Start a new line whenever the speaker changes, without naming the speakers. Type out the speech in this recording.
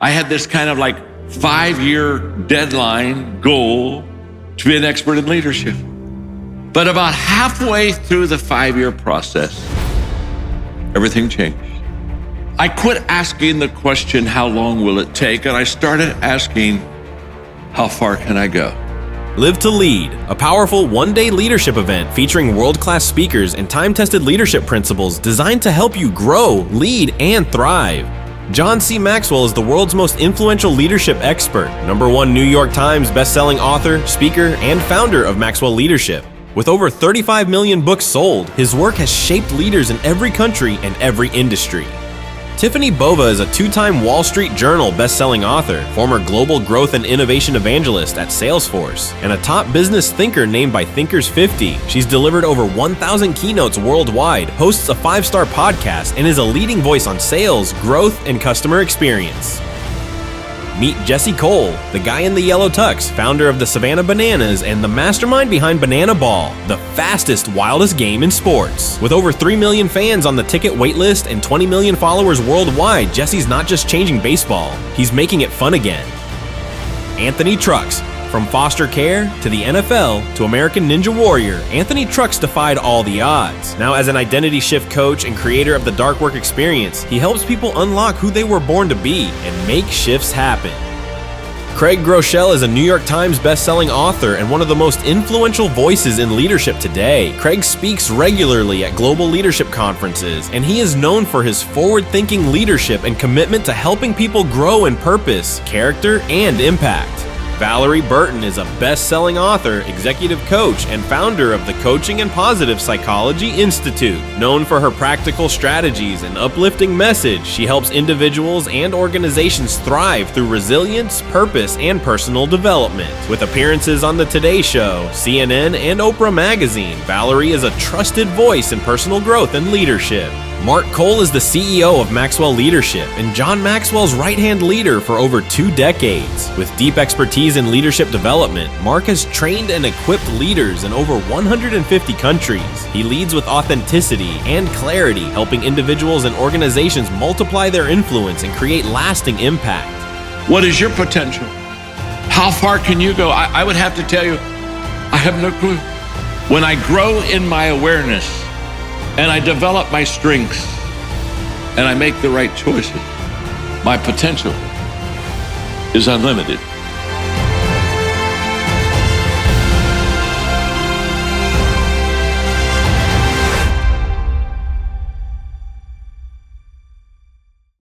I had this kind of like 5-year deadline goal to be an expert in leadership. But about halfway through the 5-year process, everything changed. I quit asking the question, how long will it take? And I started asking, how far can I go?
Live2Lead, a powerful one-day leadership event featuring world-class speakers and time-tested leadership principles designed to help you grow, lead, and thrive. John C. Maxwell is the world's most influential leadership expert, #1 New York Times best-selling author, speaker, and founder of Maxwell Leadership. With over 35 million books sold, his work has shaped leaders in every country and every industry. Tiffany Bova is a 2-time Wall Street Journal best-selling author, former global growth and innovation evangelist at Salesforce, and a top business thinker named by Thinkers 50. She's delivered over 1,000 keynotes worldwide, hosts a 5-star podcast, and is a leading voice on sales, growth, and customer experience. Meet Jesse Cole, the guy in the yellow tux, founder of the Savannah Bananas and the mastermind behind Banana Ball, the fastest, wildest game in sports. With over 3 million fans on the ticket waitlist and 20 million followers worldwide, Jesse's not just changing baseball, he's making it fun again. Anthony Trucks. From foster care to the NFL to American Ninja Warrior, Anthony Trucks defied all the odds. Now, as an identity shift coach and creator of the Dark Work Experience, he helps people unlock who they were born to be and make shifts happen. Craig Groeschel is a New York Times best-selling author and one of the most influential voices in leadership today. Craig speaks regularly at global leadership conferences, and he is known for his forward-thinking leadership and commitment to helping people grow in purpose, character, and impact. Valerie Burton is a best-selling author, executive coach, and founder of the Coaching and Positive Psychology Institute. Known for her practical strategies and uplifting message, she helps individuals and organizations thrive through resilience, purpose, and personal development. With appearances on The Today Show, CNN, and Oprah Magazine, Valerie is a trusted voice in personal growth and leadership. Mark Cole is the CEO of Maxwell Leadership and John Maxwell's right-hand leader for over 2 decades. With deep expertise in leadership development, Mark has trained and equipped leaders in over 150 countries. He leads with authenticity and clarity, helping individuals and organizations multiply their influence and create lasting impact.
What is your potential? How far can you go? I would have to tell you, I have no clue. When I grow in my awareness, and I develop my strengths, and I make the right choices, my potential is unlimited.